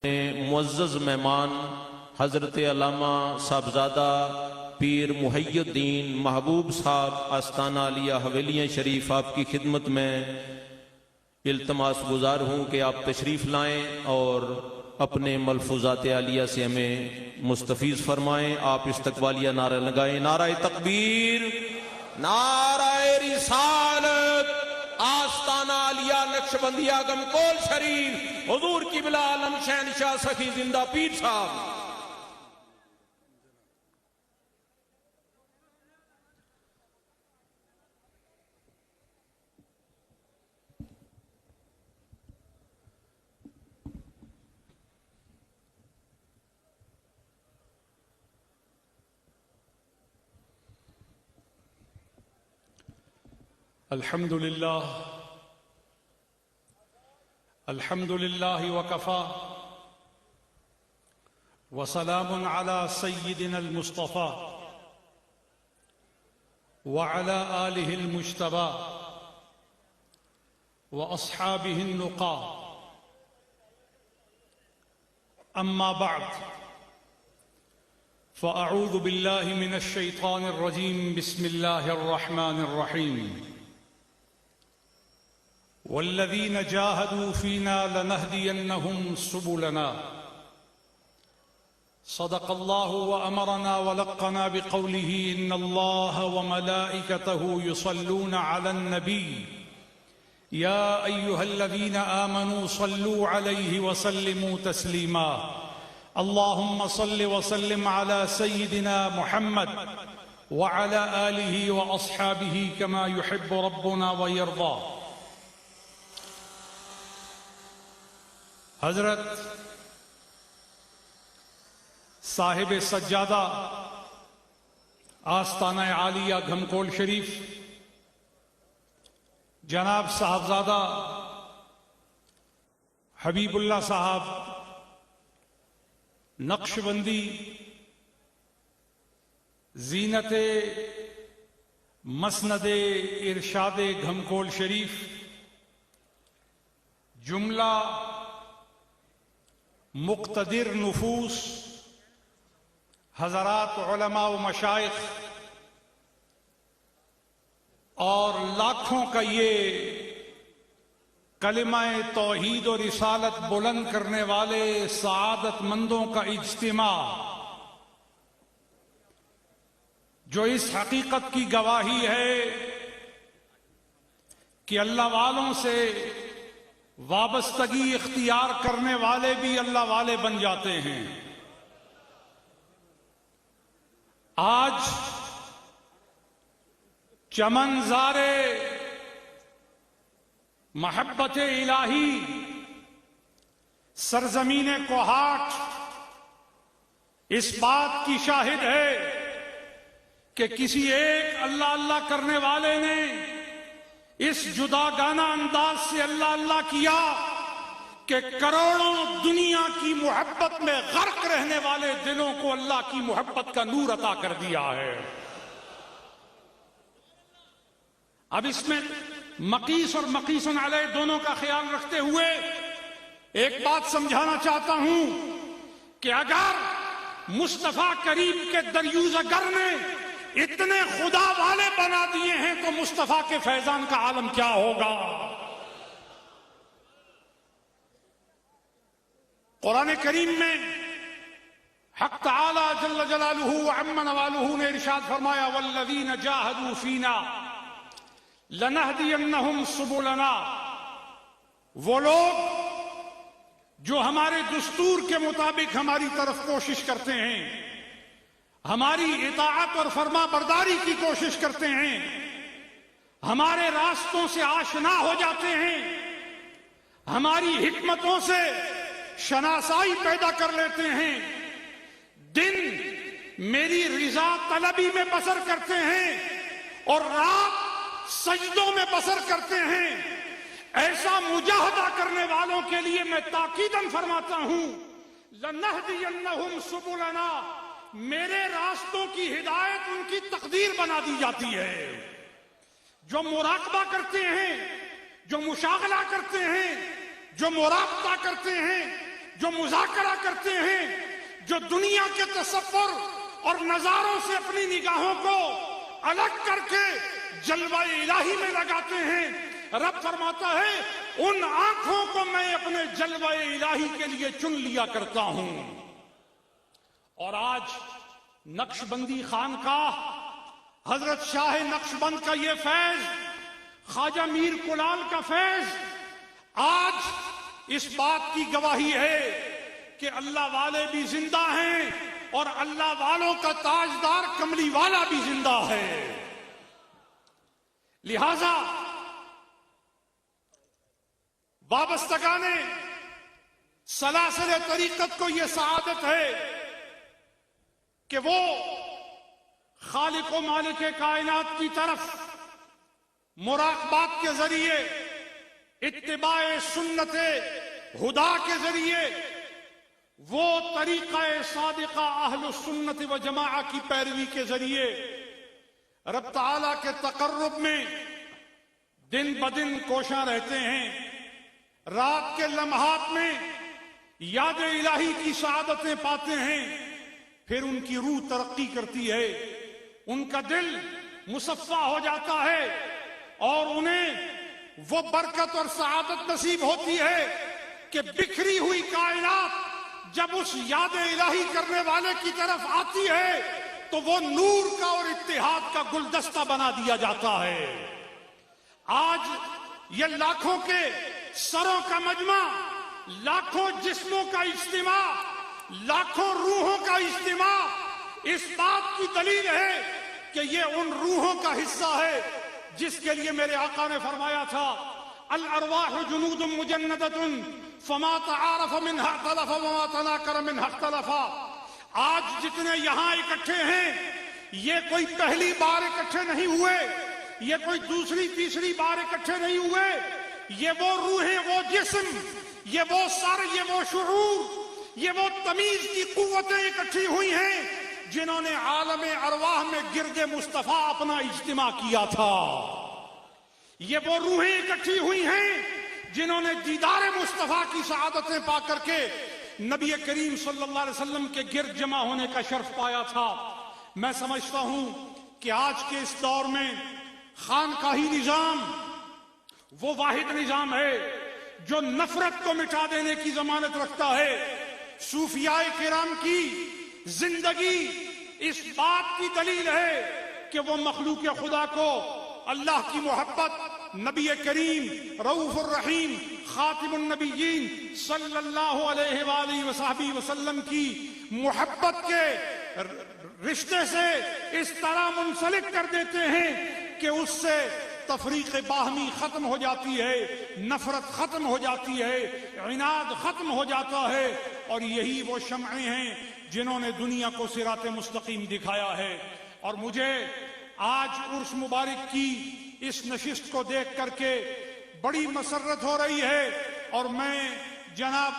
معزز مہمان حضرت علامہ صاحبزادہ پیر محی الدین محبوب صاحب آستانہ عالیہ حویلیاں شریف آپ کی خدمت میں التماس گزار ہوں کہ آپ تشریف لائیں اور اپنے ملفوظات عالیہ سے ہمیں مستفیض فرمائیں۔ آپ استقبالیہ نعرہ لگائیں، نعرہ تکبیر، نعرہ رسالت، آستانہ عالیہ نقشبندیہ گمکول شریف، حضور قبلہ عالم شہنشاہ سخی زندہ پیر صاحب۔ الحمد لله وكفى وسلام على سيدنا المصطفى وعلى آله المجتبى وأصحابه النقى، أما بعد، فأعوذ بالله من الشيطان الرجيم، بسم الله الرحمن الرحيم، والذين جاهدوا فينا لنهدينهم سبلنا، صدق الله وأمرنا ولقنا بقوله إن الله وملائكته يصلون على النبي يا أيها الذين آمنوا صلوا عليه وسلموا تسليما، اللهم صل وسلم على سيدنا محمد وعلى آله وأصحابه كما يحب ربنا ويرضى۔ حضرت صاحب سجادہ آستانہ عالیہ گھمکول شریف جناب صاحبزادہ حبیب اللہ صاحب نقشبندی زینت مسند ارشاد گھمکول شریف، جملہ مقتدر نفوس حضرات علماء و مشائخ اور لاکھوں کا یہ کلمہ توحید و رسالت بلند کرنے والے سعادت مندوں کا اجتماع، جو اس حقیقت کی گواہی ہے کہ اللہ والوں سے وابستگی اختیار کرنے والے بھی اللہ والے بن جاتے ہیں۔ آج چمن زارے محبت الہی سرزمین کوہاٹ اس بات کی شاہد ہے کہ کسی ایک اللہ اللہ کرنے والے نے اس جداگانہ انداز سے اللہ اللہ کیا کہ کروڑوں دنیا کی محبت میں غرق رہنے والے دلوں کو اللہ کی محبت کا نور عطا کر دیا ہے۔ اب اس میں مقیس اور مقیس علیہ دونوں کا خیال رکھتے ہوئے ایک بات سمجھانا چاہتا ہوں کہ اگر مصطفیٰ کریم کے دریوزہ گر نے اتنے خدا والے بنا دیے ہیں تو مصطفیٰ کے فیضان کا عالم کیا ہوگا۔ قرآن کریم میں حق تعالی جل جلالہ وعم نوالہ نے ارشاد فرمایا والذین جاہدوا فینا لنہدینہم سبلنا، وہ لوگ جو ہمارے دستور کے مطابق ہماری طرف کوشش کرتے ہیں، ہماری اطاعت اور فرما برداری کی کوشش کرتے ہیں، ہمارے راستوں سے آشنا ہو جاتے ہیں، ہماری حکمتوں سے شناسائی پیدا کر لیتے ہیں، دن میری رضا طلبی میں بسر کرتے ہیں اور رات سجدوں میں بسر کرتے ہیں، ایسا مجاہدہ کرنے والوں کے لیے میں تاکیداً فرماتا ہوں لَنَهْدِيَنَّهُمْ سُبُلَنَا، میرے راستوں کی ہدایت ان کی تقدیر بنا دی جاتی ہے۔ جو مراقبہ کرتے ہیں، جو مشاغلہ کرتے ہیں، جو مرابطہ کرتے ہیں، جو مذاکرہ کرتے ہیں، جو دنیا کے تصور اور نظاروں سے اپنی نگاہوں کو الگ کر کے جلوہ الہی میں لگاتے ہیں، رب فرماتا ہے ان آنکھوں کو میں اپنے جلوہ الہی کے لیے چن لیا کرتا ہوں۔ اور آج نقش بندی خانقاہ، حضرت شاہ نقش بند کا یہ فیض، خواجہ میر کلال کا فیض، آج اس بات کی گواہی ہے کہ اللہ والے بھی زندہ ہیں اور اللہ والوں کا تاجدار کملی والا بھی زندہ ہے۔ لہذا وابستگان سلاسل طریقت کو یہ سعادت ہے کہ وہ خالق و مالک کائنات کی طرف مراقبات کے ذریعے، اتباع سنت ہدا کے ذریعے، وہ طریقہ صادقہ اہل السنت و جماعہ کی پیروی کے ذریعے رب تعالیٰ کے تقرب میں دن بدن کوشاں رہتے ہیں۔ رات کے لمحات میں یاد الہی کی سعادتیں پاتے ہیں، پھر ان کی روح ترقی کرتی ہے، ان کا دل مصفا ہو جاتا ہے اور انہیں وہ برکت اور سعادت نصیب ہوتی ہے کہ بکھری ہوئی کائنات جب اس یاد الہی کرنے والے کی طرف آتی ہے تو وہ نور کا اور اتحاد کا گلدستہ بنا دیا جاتا ہے۔ آج یہ لاکھوں کے سروں کا مجمع، لاکھوں جسموں کا اجتماع، لاکھوں روحوں کا اجتماع اس بات کی دلیل ہے کہ یہ ان روحوں کا حصہ ہے جس کے لیے میرے آقا نے فرمایا تھا الارواح جنود مجندۃ فما تعارف منها اختلف وما تناکر منها اختلف۔ آج جتنے یہاں اکٹھے ہیں یہ کوئی پہلی بار اکٹھے نہیں ہوئے، یہ کوئی دوسری تیسری بار اکٹھے نہیں ہوئے، یہ وہ روحیں، وہ جسم، یہ وہ سر، یہ وہ شعور، یہ وہ تمیز کی قوتیں اکٹھی ہوئی ہیں جنہوں نے عالم ارواح میں گرد مصطفیٰ اپنا اجتماع کیا تھا۔ یہ وہ روحیں اکٹھی ہوئی ہیں جنہوں نے دیدار مصطفیٰ کی سعادتیں پا کر کے نبی کریم صلی اللہ علیہ وسلم کے گرد جمع ہونے کا شرف پایا تھا۔ میں سمجھتا ہوں کہ آج کے اس دور میں خانقاہی نظام وہ واحد نظام ہے جو نفرت کو مٹا دینے کی ضمانت رکھتا ہے۔ صوفیاء کرام کی زندگی اس بات کی دلیل ہے کہ وہ مخلوق خدا کو اللہ کی محبت، نبی کریم رؤوف الرحیم خاتم النبیین صلی اللہ علیہ وآلہ وصحبہ وسلم کی محبت کے رشتے سے اس طرح منسلک کر دیتے ہیں کہ اس سے تفریق باہمی ختم ہو جاتی ہے، نفرت ختم ہو جاتی ہے، عناد ختم ہو جاتا ہے، اور یہی وہ شمعیں ہیں جنہوں نے دنیا کو صراط مستقیم دکھایا ہے۔ اور مجھے آج عرس مبارک کی اس نشست کو دیکھ کر کے بڑی مسرت ہو رہی ہے، اور میں جناب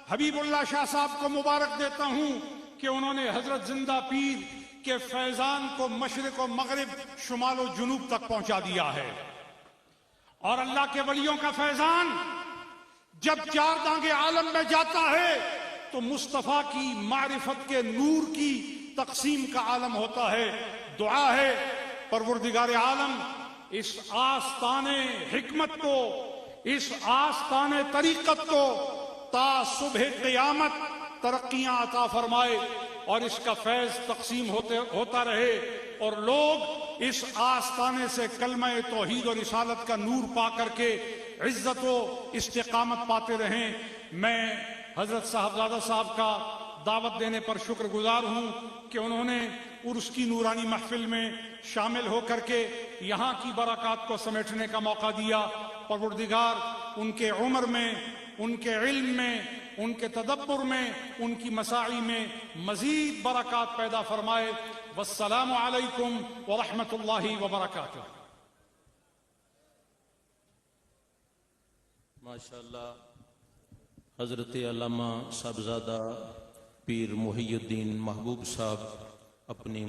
حبیب اللہ شاہ صاحب کو مبارک دیتا ہوں کہ انہوں نے حضرت زندہ پیر کے فیضان کو مشرق و مغرب، شمال و جنوب تک پہنچا دیا ہے۔ اور اللہ کے ولیوں کا فیضان جب چار دانگے عالم میں جاتا ہے تو مصطفیٰ کی معرفت کے نور کی تقسیم کا عالم ہوتا ہے۔ دعا ہے پروردگار عالم اس آستان حکمت کو، اس آستان طریقت کو تا صبح قیامت ترقیاں عطا فرمائے، اور اس کا فیض تقسیم ہوتا رہے، اور لوگ اس آستانے سے کلمہ توحید اور رسالت کا نور پا کر کے عزت و استقامت پاتے رہیں۔ میں حضرت صاحبزادہ صاحب کا دعوت دینے پر شکر گزار ہوں کہ انہوں نے عرس کی نورانی محفل میں شامل ہو کر کے یہاں کی برکات کو سمیٹنے کا موقع دیا۔ پروردگار ان کے عمر میں، ان کے علم میں، ان کے تدبر میں، ان کی مساعی میں مزید برکات پیدا فرمائے۔ والسلام علیکم ورحمۃ اللہ وبرکاتہ۔ ماشاءاللہ حضرت علامہ صاحبزادہ پیر محی الدین محبوب صاحب اپنی